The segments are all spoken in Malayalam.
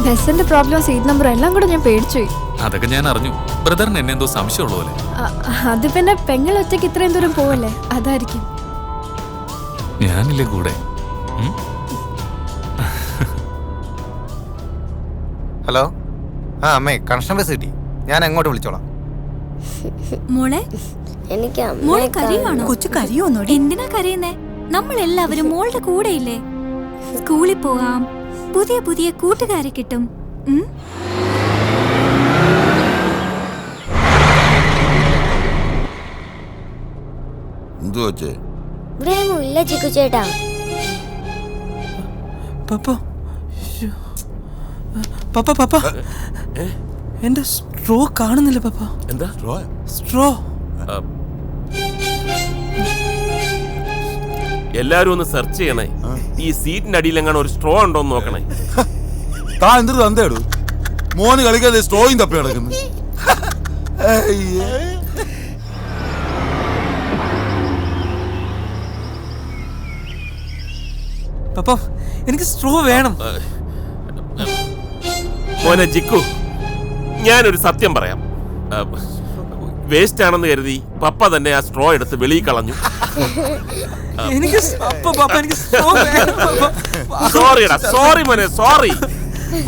ബസ്സിന്റെ പ്രോബ്ലം സീറ്റ് നമ്പർ എല്ലാം കൂടെ ഞാൻ പേടിച്ചു. അതൊക്കെ ഞാൻ അറിഞ്ഞു. ബ്രദറിന് എന്നെ എന്തോ സംശയമുള്ള പോലെ. അത് പിന്നെ പെങ്ങൾ ഒറ്റയ്ക്ക് ഇത്രയും ദൂരം പോവല്ലേ, അതായിരിക്കും. ഞാനില്ലേ കൂടെ. ഹലോ. അമ്മേ, കണക്ഷൻ ബസ് കിട്ടി. ഞാൻ അങ്ങോട്ട് വിളിച്ചോളാം. മോളെ, എനിക്ക് മോളെ കരയുവാണോ? കൊച്ചു കരയോന്നോടി? എന്തിനാ കരയുന്നേ? നമ്മളെല്ലാവരും മോളുടെ കൂടെ ഇല്ലേ? സ്കൂളിൽ പോകാം, പുതിയ പുതിയ കൂട്ടുകാരെ കിട്ടും. ഇല്ല ചിക്കു ചേട്ടാ. എന്റെ സ്ട്രോ കാണുന്നില്ല പപ്പ. എന്താ സ്ട്രോ? എല്ലാരും ഒന്ന് സെർച്ച് ചെയ്യണേ. ഈ സീറ്റിന്റെ അടിയിലെങ്ങാണ് ഒരു സ്ട്രോ ഉണ്ടോന്ന് നോക്കണേ. താൻ എന്തൊരു തന്തേടു മോന് കളിക്കാതെ സ്ട്രോയും തപ്പി കിടക്കുന്നു. പപ്പ, എനിക്ക് സ്ട്രോ വേണം. മോനെ ജിക്കു, ഞാനൊരു സത്യം പറയാം. വേസ്റ്റ് ആണെന്ന് കരുതി പപ്പ തന്നെ ആ സ്ട്രോ എടുത്ത് വെളിയിൽ കളഞ്ഞു. സോറിടാ, സോറി മോനെ, സോറി.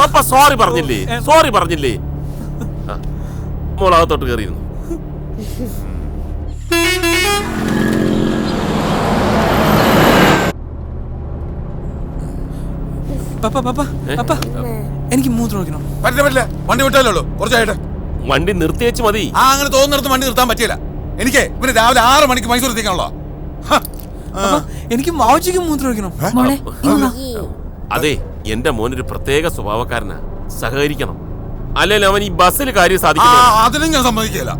പപ്പ സോറി പറഞ്ഞില്ലേ, സോറി പറഞ്ഞില്ലേ. മോളകത്തോട്ട് കയറിയിരുന്നു. എനിക്ക് മൂത്രം ഒഴിക്കണം. പറ്റില്ല, വണ്ടി വിട്ടാലോ കുറച്ചായിട്ട്. വണ്ടി നിർത്തിവെച്ച് മതി. അങ്ങനെ തോന്നുന്നിടത്ത് വണ്ടി നിർത്താൻ പറ്റില്ല. എനിക്ക് പിന്നെ രാവിലെ 6 മണിക്ക് മൈസൂർ എത്തിക്കാനുള്ള. എനിക്ക് മാവച്ചിക്ക് മൂത്രം ഒഴിക്കണം. അതെ, എന്റെ മോനൊരു പ്രത്യേക സ്വഭാവക്കാരനാ, സഹകരിക്കണം. അല്ലെങ്കിൽ അവൻ ഈ ബസ്സിൽ കാര്യം സാധിക്കും. അതിനും ഞാൻ സമ്മതിക്കില്ല.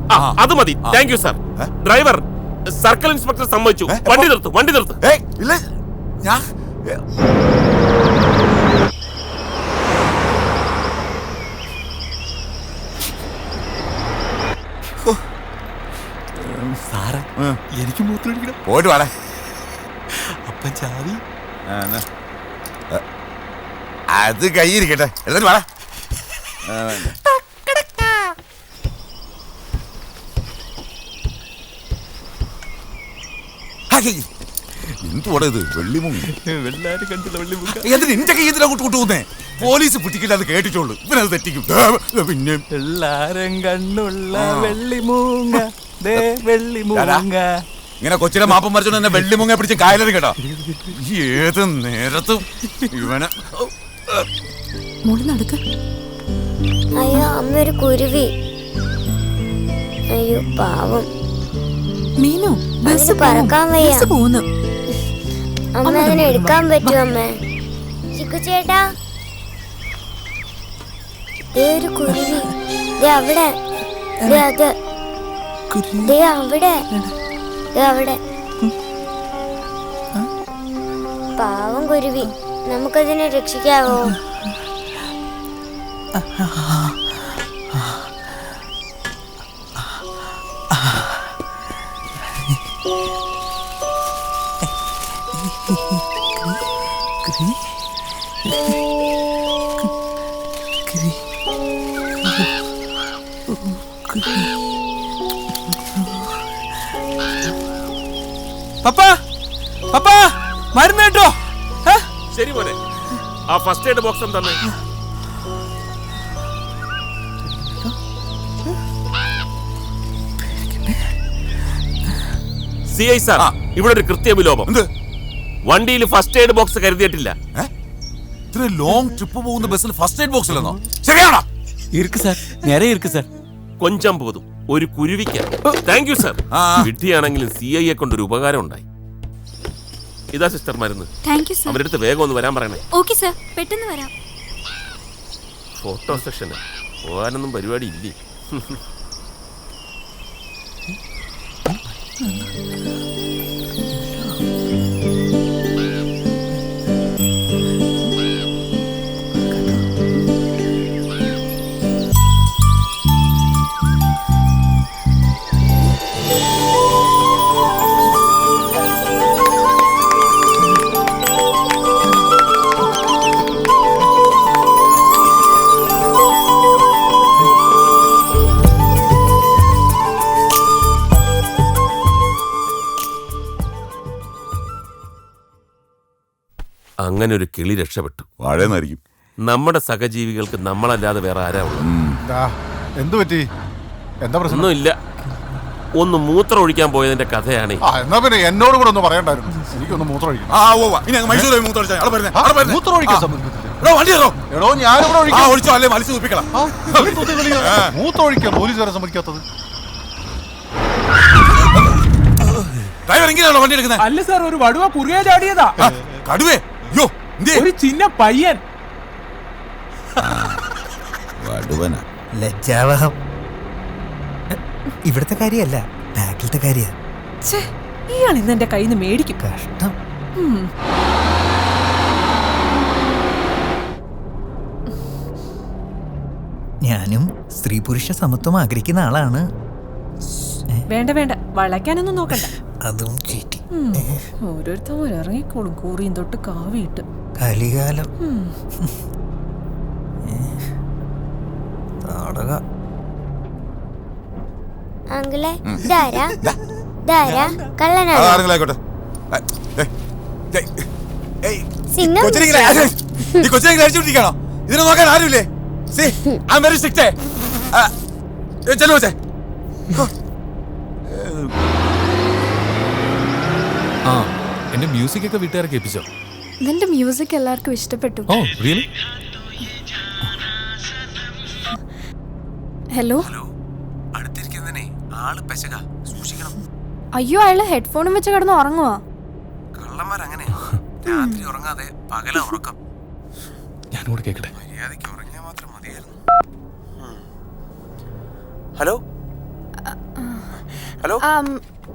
അത് മതി. Thank you sir. Driver, circle inspector സമ്മതിച്ചു. വണ്ടി നിർത്ത്, വണ്ടി നിർത്ത്. സാറേ, എനിക്ക് മൂത്രം ഒഴിക്കണം. പോയിട്ട് വാടേ. അപ്പൻ ചാവി അത് കയ്യിരിക്കട്ടെ. എന്നിട്ട് വാടാ. എന്തുവാടാ ഇത്? വെള്ളിമുങ്ങ. നിന്റെ കയ്യത്തിലാ കൂട്ടുകൂട്ടുന്നേ. പോലീസ് പിടിക്കില്ല, അത് കേട്ടിട്ടുള്ളൂ. ഇവനത് തെറ്റിക്കും. പിന്നെ എല്ലാരും കണ്ണുള്ള വെള്ളിമൂങ്ങ, വെള്ളിമൂങ്ങ. ഇങ്ങനെ കൊച്ചിലെ മാപ്പം മറിച്ചോണ്ട് തന്നെ വെള്ളിമുങ്ങ പിടിച്ച് കായലറി കേട്ടോ. ഏത് നേരത്തും ഇവനെ. അയ്യോ, അമ്മ ഒരു കുരുവി. അയ്യോ പാവം. മീനു, ബസ് പറക്കാൻ വയ്യ. അമ്മ അതിനെ എടുക്കാൻ പറ്റുമോ? അമ്മ, ചിക്കു ചേട്ടാ, ഒരു കുരുവി അവിടെ, അത് അവിടെ, അവിടെ. പാവം കുരുവി, നമുക്കതിനെ രക്ഷിക്കാവോ? മരുന്ന് കേട്ടോ? ശരി മോനെ, ആ ഫസ്റ്റ് എയ്ഡ് ബോക്സ് തന്നെ. CI സാർ, ഇവിടെ ഒരു കൃത്യ വിലോപം. വണ്ടിയിൽ ഫസ്റ്റ് എയ്ഡ് ബോക്സ് കരുതിയിട്ടില്ല. ഇത്ര ലോങ് ട്രിപ്പ് പോകുന്ന ബസ്സിൽ ഫസ്റ്റ് എയ്ഡ് ബോക്സ് ഇല്ലെന്നോ? ശരിയാണോ? ഇருக்கு സാർ, നേരെ ഇருக்கு സാർ. കൊഞ്ചം പോതും ഒരു കുരുവിക്ക. Thank you sir. വിഡ്ഢിയാണെങ്കിലും CI കൊണ്ടൊരു ഉപകാരം ഉണ്ടായി. ഇതാ സിസ്റ്റർ മരുന്ന്. അവരുടെ അടുത്ത് വേഗം ഒന്ന് വരാൻ പറയണേ. ഓക്കേ സാർ, പെട്ടെന്ന് വരാം. ഫോട്ടോ സെക്ഷന് പോകാനൊന്നും പരിപാടി ഇല്ലേ? അങ്ങനെ ഒരു കിളി രക്ഷപ്പെട്ടു. വാഴന്നായിരിക്കും. നമ്മുടെ സഹജീവികൾക്ക് നമ്മളല്ലാതെ വേറെ ആരാ ഉള്ളത്? എന്തു പറ്റി? എന്താ പ്രശ്നം? ഒന്നുമില്ല, ഒന്ന് മൂത്രം ഒഴിക്കാൻ പോയതിന്റെ കഥയാണ്. എന്നാ പിന്നെ എന്നോട് കൂടെ ഒന്ന് പറയണ്ടായിരുന്നു. എനിക്കൊന്ന് മൂത്രം ഒഴിക്കണം. മൂത്രം ഒഴിക്കാൻ എടോ ഞാനിവിടെ മൂത്രം ഒഴിക്കാൻ പോലീസുകാരെ സമ്മതിക്കാത്തത്. അല്ല സാർ, ഒരു വടുവ കുറിയ ചാടിയതാ. കടുവേ? ഒരു ചിന്ന പയ്യൻ. വടുവന ലജ്ജാവഹം. ഇവിടുത്തെ കാര്യല്ല, ബാക്കിലത്തെ കാര്യ. ഇയാൾ ഇന്ന് എന്റെ കയ്യിൽ നിന്ന് മേടിക്കും. കഷ്ടം. ഞാനും സ്ത്രീ പുരുഷ സമത്വം ആഗ്രഹിക്കുന്ന ആളാണ്. വേണ്ട വേണ്ട, വളയ്ക്കാനൊന്നും നോക്കണ്ട. അതും ചീറ്റി. ഓരോരുത്തർ ഇറങ്ങിക്കോളും, കൂറിയും തൊട്ട് കാവിയിട്ട്. കലികാലം. നാടക. അങ്കിളെ ധാരാ ധാരാ കള്ളനാണ്. സിംഗം ഇതിനെ നോക്കാൻ ആരുമില്ലേ? ആ, എന്റെ മ്യൂസിക് ഒക്കെ വീട്ടുകാരെ കേൾപ്പിച്ചോ? നിന്റെ മ്യൂസിക് എല്ലാവർക്കും ഇഷ്ടപ്പെട്ടു. Oh really? ഹലോ. അടുത്തിരിക്കുന്നതിനെ ആള് പെശക, സൂക്ഷിക്കണം. അയ്യോ, അയാള് ഹെഡ്ഫോണും വെച്ച് കിടന്ന് ഉറങ്ങുവാ. കള്ളന്മാരങ്ങനെ രാത്രി ഉറങ്ങാതെ പകല ഉറക്കം. ഞാനിവിടെ കേക്കട്ടെ. മര്യാദയ്ക്ക് ഉറങ്ങിയാൽ മാത്രം മതിയായിരുന്നു. ഹലോ ഹലോ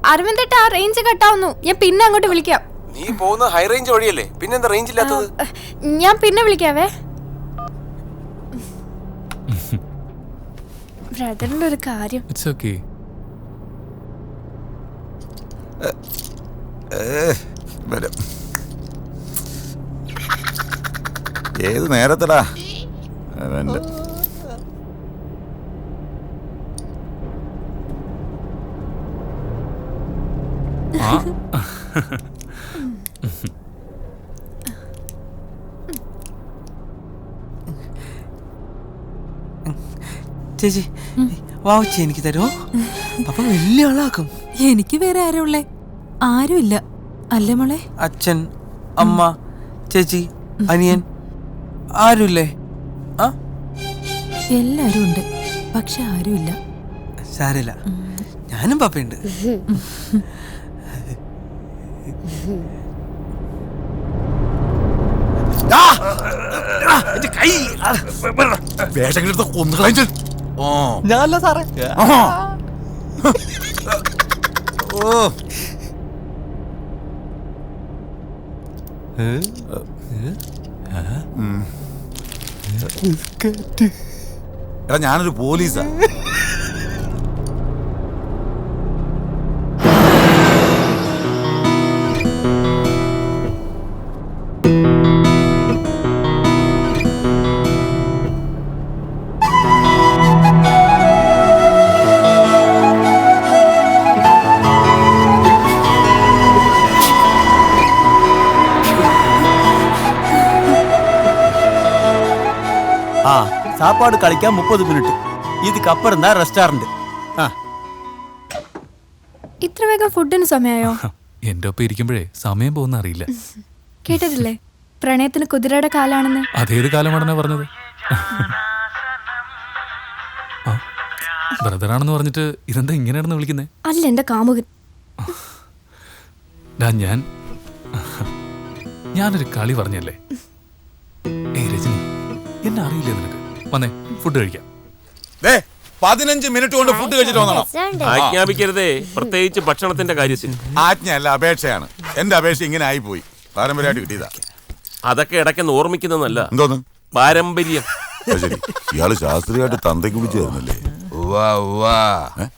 അരവിന്ദേട്ടാ, റേഞ്ച് കട്ടാവുന്നു. ഞാൻ പിന്നെ അങ്ങോട്ട് വിളിക്കാം. നീ പോകുന്ന ഹൈ റേഞ്ച് വഴിയല്ലേ, പിന്നെന്താ റേഞ്ച് ഇല്ലാത്തത്? ഞാൻ പിന്നെ വിളിക്കാവേ. ബ്രദറിന്റെ ഒരു കാര്യം. It's okay. ഏത് നേരത്തടാ? ചേച്ചി വാവച്ചി എനിക്ക് തരുമോ? അപ്പൊ വലിയ ആളാക്കും. എനിക്ക് വേറെ ആരാ ഉള്ളേ? ആരുമില്ല അല്ലേ മോളെ? അച്ഛൻ, അമ്മ, ചേച്ചി, അനിയൻ ആരുമില്ലേ? ആ, എല്ലാരും ഉണ്ട്, പക്ഷെ ആരുമില്ല. സാരില്ല, ഞാനും പപ്പയുണ്ട്. വേഷങ്ങളെടുത്ത് കൊന്നുകളഞ്ഞു. ഞാനല്ല സാറേ. ഓ, എടാ ഞാനൊരു പോലീസാ. ആ, சாப்பாடு കളിക്കാൻ 30 മിനിറ്റ്. இதுக்கப்புறம் தான் റെസ്റ്റോറന്റ്. ഇത്ര വേഗം ഫുഡിന് സമയമായോ? എന്റെ ഒപ്പം ഇരിക്കുമ്പോഴേ സമയം പോകുന്ന അറിയില്ല. കേട്ടിട്ടില്ലേ, പ്രണയത്തിന് കുതിരയുടെ കാലാണെന്ന്? അതേത് കാലമാണെന്നാ പറഞ്ഞത്? ബ്രദറാണെന്ന് പറഞ്ഞിട്ട് ഇതെന്താ ഇങ്ങനെയാണെന്ന് വിളിക്കുന്നേ? അല്ല, എന്റെ കാമുകൻ. ഞാനൊരു കളി പറഞ്ഞല്ലേ. ഏയ് രജനി, എന്നെ അറിയില്ലേ നിനക്ക്? വന്നേ, ഫുഡ് കഴിക്കാം. 15 മിനിറ്റ് കൊണ്ട് ഫുഡ് കഴിച്ചിട്ട് വന്നോ? ആജ്ഞാപിക്കരുതേ, പ്രത്യേകിച്ച് ഭക്ഷണത്തിന്റെ കാര്യത്തിൽ. ആജ്ഞയല്ല, അപേക്ഷയാണ്. എന്റെ അപേക്ഷ ഇങ്ങനെ ആയിപ്പോയി, പാരമ്പര്യമായിട്ട് കിട്ടിയതാ. അതൊക്കെ ഇടയ്ക്കൊന്ന് ഓർമ്മിക്കുന്നതല്ല, എന്തോന്ന് പാരമ്പര്യം. ശരി, ഇയാള് ശാസ്ത്രീയമായിട്ട് തന്തയ്ക്ക് വിളിച്ചു തരുന്നല്ലേ?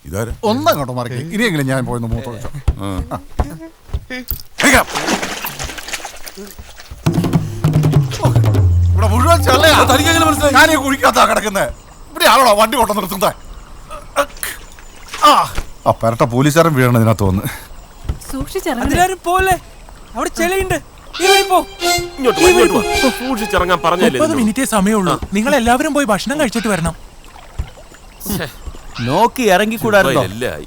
ഇതാരാ? ഒന്നങ്ങോട്ട് മറിക്കും. ഇനിയെങ്കിലും ഞാൻ പോയി മൂത്രം ഒഴിച്ചോ. ഇവിടെ മുഴുവൻ ചെള്ളയാ. തനിക്കെങ്ങനെ മനസ്സിലായി? ഞാൻ ഈ കുഴിക്കകത്താ കിടക്കുന്നത്. ഇവിടെ ആളോടാ വണ്ടി കൊണ്ടു നിർത്തുന്നത്. പെരട്ട പോലീസുകാരൻ വീഴണം ഇതിനകത്ത് വന്ന്. അതിലാരും പോലെ അവിടെ ചെളിയുണ്ട്. ഇങ്ങോട്ട് വാ. സൂക്ഷിച്ചിറങ്ങാൻ പറഞ്ഞല്ലേ 30 മിനിറ്റേ സമയമുള്ളൂ. നിങ്ങൾ എല്ലാവരും പോയി ഭക്ഷണം കഴിച്ചിട്ട് വരണം. നോക്കി ഇറങ്ങിക്കൂടായിരുന്നോ?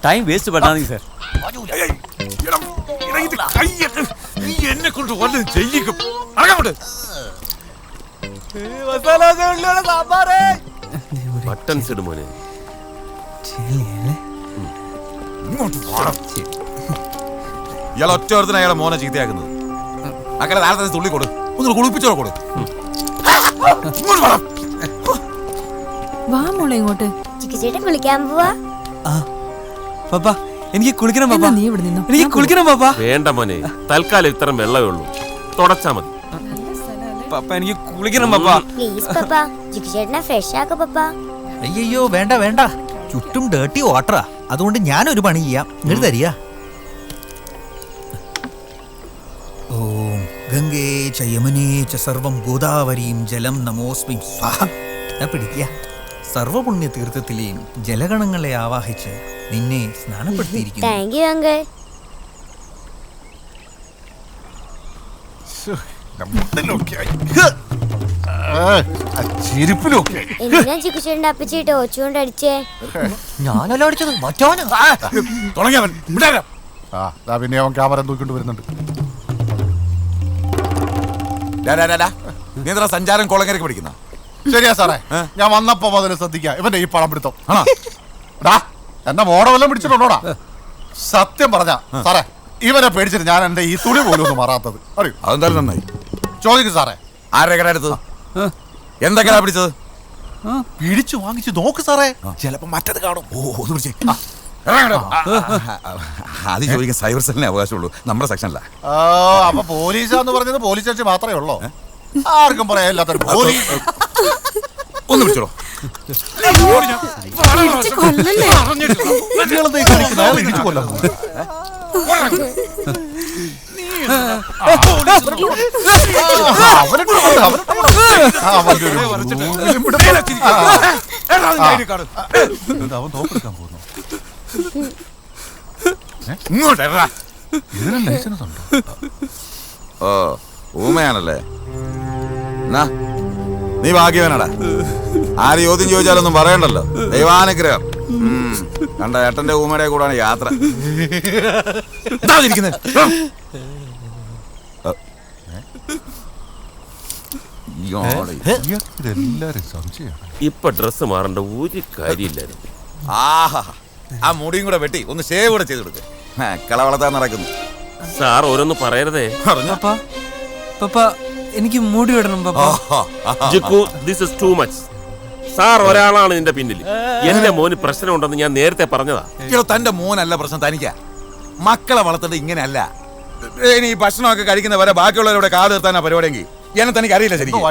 ടൈം വേസ്റ്റ് പെടാതെ സാർ. നീ എന്നെ കൊണ്ട് വല്ലതും ചെയ്യിക്കും. അങ്ങോട്ട് ബട്ടൺസ് ഇട് മോനെ. ഇങ്ങോട്ട് പോണം. ഇയാൾ ഒറ്റ ഒരുത്തിന് അയാളെ മോനെ ചീത്തയാക്കുന്നത്. അങ്ങനെ താഴെ തന്നെ തുള്ളി കൊടു. ഒന്ന് കുളിപ്പിച്ചോ കൊടു. വാ മോളെ ഇങ്ങോട്ട്. ചിക്കിച്ചേട്ടൻ കുളിക്കാൻ പോവാ. പപ്പ എനിക്ക് കുളിക്കണം പപ്പ. നീ ഇവിടെ നിന്നോ. എനിക്ക് കുളിക്കണം പപ്പ. വേണ്ട മോനെ, തൽക്കാലം ഇത്രയും വെള്ളമേ ഉള്ളൂ, തുടച്ചാ മതി. പപ്പ എനിക്ക് കുളിക്കണം പപ്പ. പ്ലീസ് പപ്പ, ചിക്കിച്ചേട്ടനെ ഫ്രഷ് ആക്ക പപ്പ. അയ്യോ വേണ്ട വേണ്ട, ചുറ്റും ഡേർട്ടി വാട്ടറാ. അതുകൊണ്ട് ഞാനൊരു പണി ചെയ്യാം. ഇങ്ങോട്ട് തരിക. ഓം ഗംഗേ ച യമുനേ ച സർവം ഗോദാവരീം ജലം നമോസ്മി സ്വാഹ. പിടിക്കുക. സർവപുണ്യ തീർത്ഥത്തിലെയും ജലഗണങ്ങളെ ആവാഹിച്ച് നിന്നെ സ്നാനപ്പെടുത്തിയിരിക്കുന്നു. Thank you uncle. എന്തിനാ ചിക്കിച്ചേട്ടൻ്റെ അപ്പച്ചിട്ട് ഓച്ചുകൊണ്ട് അടിച്ചേ? ഞാനല്ലോ അടിച്ചത്, മറ്റോന്. തുടങ്ങിയവൻ പിന്നെ അവൻ ക്യാമറ തൂക്കിട്ട് വരുന്നുണ്ട്. നീ എന്താ സഞ്ചാരം കോളങ്ങരക്ക് പഠിക്കുന്ന? ശരിയാ സാറേ, ഞാൻ വന്നപ്പോ മുതൽ ശ്രദ്ധിക്കാം ഇവന്റെ ഈ പടം പിടുത്തം. എന്നെ മോടെ വല്ലതും പിടിച്ചിട്ടുണ്ടോടാ? സത്യം പറഞ്ഞ സാറേ, ഇവനെ പേടിച്ചിട്ട് ഞാൻ എന്റെ ഈ തുണി പോലും ഒന്നും മാറാത്തത് അറിയോ? അതെന്തായാലും നന്നായി. ചോദിക്കും സാറേ, ആരുടെ കട എടുത്തത്? എന്തൊക്കെയാ പിടിച്ചത്? പിടിച്ചു വാങ്ങിച്ചു നോക്ക് സാറേ. ചിലപ്പോ മറ്റത് കാണും. അത് ചോദിക്കാൻ സൈബർ സെല്ലിനെ അവകാശമുള്ളൂ, നമ്മുടെ സെക്ഷനല്ല. അപ്പൊ പോലീസാന്ന് പറഞ്ഞത് പോലീസ് സ്റ്റേഷൻ മാത്രമേ ഉള്ളൂ? ആർക്കും പറയാനില്ലാത്തൊരു പോലീസ്. ഒന്ന് പിടിച്ചോളൂ. അവൻ തോക്കെടുക്കാൻ പോകുന്നു. ഇങ്ങോട്ട് ഇതിന് ലൈസൻസ് ഉണ്ടോ? ഓ ഊമയാണല്ലേ? നീ ഭാഗ്യവാനാടാ. ആര് ചോദ്യം ചോദിച്ചാലൊന്നും പറയണ്ടല്ലോ. ദൈവാനുഗ്രഹം. കണ്ട ഏട്ടന്റെ ഊമയുടെ കൂടാണ് യാത്ര. ഇപ്പൊ ഡ്രസ് മാറേണ്ട ഒരു കാര്യമില്ലായിരുന്നു. ആഹാ, ആ മുടിയും കൂടെ വെട്ടി ഒന്ന് ഷേവ് കൂടെ ചെയ്ത് കൊടുക്ക. കള വളർത്താൻ നടക്കുന്നു. സാർ ഓരോന്ന് പറയരുതേ. പപ്പ എനിക്ക് മുടി വിടണം പപ്പ. Jikku, this is too much. Sir ഒരാളാണ് ഇതിന്റെ പിന്നിൽ. എന്റെ മോന് പ്രശ്നമുണ്ടെന്ന് ഞാൻ നേരത്തെ പറഞ്ഞതാ. തന്റെ മോനല്ല പ്രശ്നം, തനിക്കാ. മക്കളെ വളർത്തേണ്ടത് ഇങ്ങനെയല്ല. ഇനി ഈ ഭക്ഷണമൊക്കെ കഴിക്കുന്നവരെ ബാക്കിയുള്ളവരുടെ കാട് നിർത്താനാ പരിപാടിയെങ്കിൽ എന്നെ തനിക്ക് അറിയില്ല ശരിക്കും.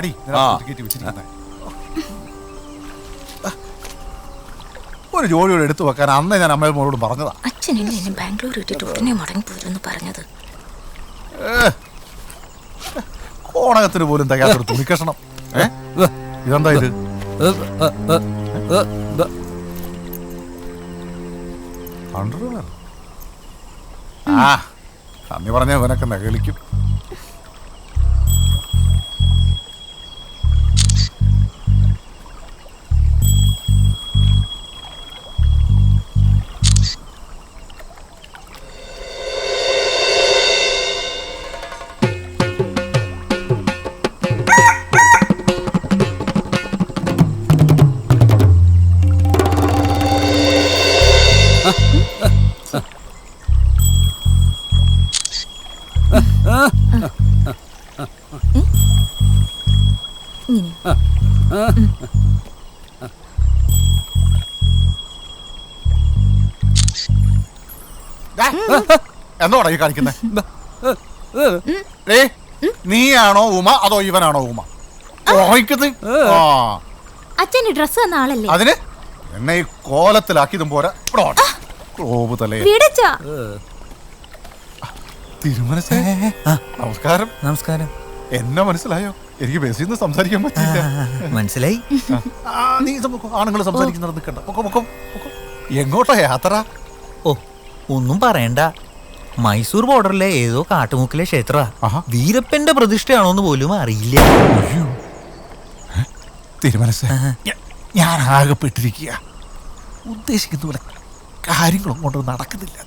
ഒരു ജോലിയോട് എടുത്തു വെക്കാൻ അന്ന് ഞാൻ അമ്മയുടെ മോളോട് പറഞ്ഞതാ. അച്ഛൻ എന്നെ ബാംഗ്ലൂർ ഇട്ടിട്ട് ഉടനെ മടങ്ങി പോരെന്ന് പറഞ്ഞത്. ഓണകത്തിന് പോലും തികയാത്തൊരു തുണിക്കഷണം. ഇതെന്താ ഇത്? അന്ന് പറഞ്ഞ ഇവനൊക്കെ നകളിക്കും. എന്നോടാ ഈ കാണിക്കുന്നേ? നീയാണോ ഉമ അതോ ഇവനാണോ ഉമ? അച്ഛന് ഡ്രസ് തന്ന ആളല്ലേ? അതിന് എന്നെ ഈ കോലത്തിലാക്കിയതും പോരാ. തിരുമനസേ, നമസ്കാരം. നമസ്കാരം. എന്നെ മനസ്സിലായോ? എനിക്ക് ബസ്സിൽ നിന്ന് സംസാരിക്കാൻ പറ്റില്ല. മനസ്സിലായി. നീ ആണുങ്ങൾ സംസാരിക്കുന്നത് നിൽക്കണ്ട. എങ്ങോട്ടാ യാത്ര? ഓ ഒന്നും പറയണ്ട. മൈസൂർ ബോർഡറിലെ ഏതോ കാട്ടുമുക്കിലെ ക്ഷേത്ര വീരപ്പന്റെ പ്രതിഷ്ഠയാണോന്ന് പോലും അറിയില്ല. തിരുമനസ് ഞാൻ ആകെപ്പെട്ടിരിക്കുക. ഉദ്ദേശിക്കുന്ന പോലെ കാര്യങ്ങളും കൊണ്ട് നടക്കുന്നില്ല.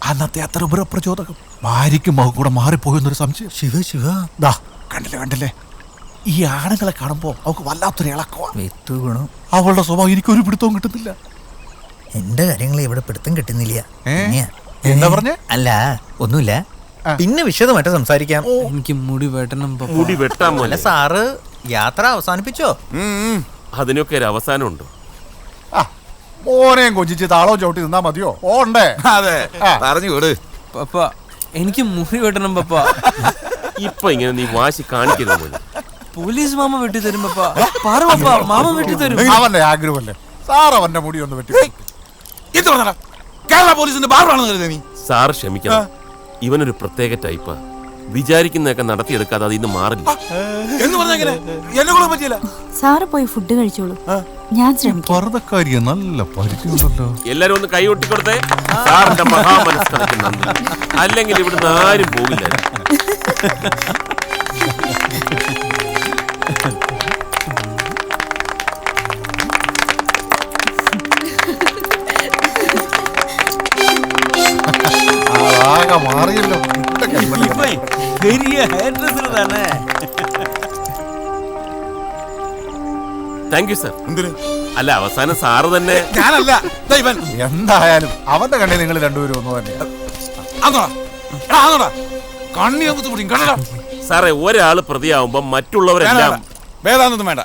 അന്നത്തെ അത്ര ഉപരപ്രചോദകം ഭാര്യയ്ക്കും മകൻ കൂടെ മാറിപ്പോയെന്നൊരു സംശയം. ശിവ ശിവ ദാ കണ്ടില്ലേ ഈ ആണുങ്ങളെ കാണുമ്പോ അവൾക്ക് വല്ലാത്തൊരു ഇളക്കമാണ്. വെത്തു ഗുണം. അവളുടെ സ്വഭാവം എനിക്കൊരു പിടുത്തവും കിട്ടുന്നില്ല. എന്റെ കാര്യങ്ങൾ ഇവിടെ പിടുത്തം കിട്ടുന്നില്ല. എന്താ പറഞ്ഞേ? അല്ല ഒന്നുമില്ല. പിന്നെ വിശദമായിട്ട് സംസാരിക്കാം. എനിക്ക് മുടി വെട്ടണം മുടി വെട്ടാൻ അല്ല പോലെ സാറ് യാത്ര അവസാനിപ്പിച്ചോ? അതിനൊക്കെ ഒരു അവസാനമുണ്ട്. മോനെയും കൊഞ്ചിച്ച് താളവും ചവിട്ടി നിന്നാ മതിയോ? ഓണ്ടേ? അതെ പറഞ്ഞു വിട്. പപ്പ എനിക്ക് മുടി വെട്ടണം പപ്പ. ഇപ്പൊ ഇങ്ങനെ നീ വാശി കാണിക്കരുത് പോലെ. പോലീസ് മാമ വെട്ടി തരും പപ്പ. പറ പപ്പ, മാമ വെട്ടി തരും. അവന്റെ ആഗ്രഹമല്ലേ സാർ അവന്റെ മുടി ഒന്ന് വെട്ടി. ഇത് പറഞ്ഞാ കേരള പോലീസിന്റെ ബാർബറാണെന്ന് കരുതേ നീ? സാർ ക്ഷമിക്കണം, ഇവനൊരു പ്രത്യേക ടൈപ്പാ. വിചാരിക്കുന്നതൊക്കെ നടത്തിയെടുക്കാതെ അത് ഇന്ന് മാറില്ല. എന്ന് പറഞ്ഞെങ്ങനെ എന്നെ കൂടെ പറ്റിയില്ല. സാറ് പോയി ഫുഡ് കഴിച്ചോളൂ, ഞാൻ ശ്രമിക്കാം. പർവ്വതക്കാരിയെ നല്ല പരിചയമുണ്ടല്ലോ. എല്ലാരും ഒന്ന് കൈ ഒട്ടിക്കൊടുത്തേ. സാറിന്റെ മഹാമനസ്കണക്ക് നന്ദി. അല്ലെങ്കിൽ ഇവിടുന്ന് ആരും പോകില്ല. ആകെ മാറിയല്ലോ. Thank you sir. എന്തിന്? അല്ല അവസാനം സാറ് തന്നെ. ഞാനല്ല ഇവൻ. എന്തായാലും അവന്റെ കണ്ണിൽ നിങ്ങൾ രണ്ടുപേരും ഒന്നു തന്നെ. കണ്ണി കണ്ടോ സാറേ, ഒരാള് പ്രതിയാവുമ്പോ മറ്റുള്ളവരെല്ലാം വേദാന്തൊന്നും വേണ്ട.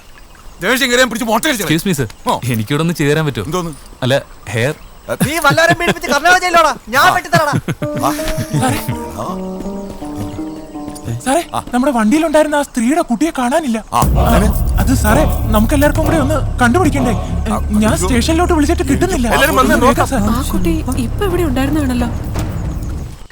ദേഷ്യം കയറിയാൻ പിടിച്ച് മുട്ട എക്സ്ക്യൂസ് മീ സർ, എനിക്കിവിടെ ഒന്ന് ചേരാൻ പറ്റുമോ? എന്തോന്ന്? അല്ല ഹെയർ. നീ വല്ലവരും പീഡിപ്പിച്ച് കർണാടക ജയിലോടാ, ഞാൻ വെട്ടിത്തരടാ. സാറേ, നമ്മുടെ വണ്ടിയിലുണ്ടായിരുന്ന ആ സ്ത്രീയുടെ കുട്ടിയെ കാണാനില്ല. അത് സാറേ, നമുക്ക് എല്ലാവർക്കും കൂടെ ഒന്ന് കണ്ടുപിടിക്കണ്ടേ? ഞാൻ സ്റ്റേഷനിലോട്ട് വിളിച്ചിട്ട് കിട്ടുന്നില്ല. എല്ലാവരും വന്ന് നോക്കാം. ആ കുട്ടി ഇപ്പൊ ഇവിടെ ഉണ്ടായിരുന്നാണല്ലോ.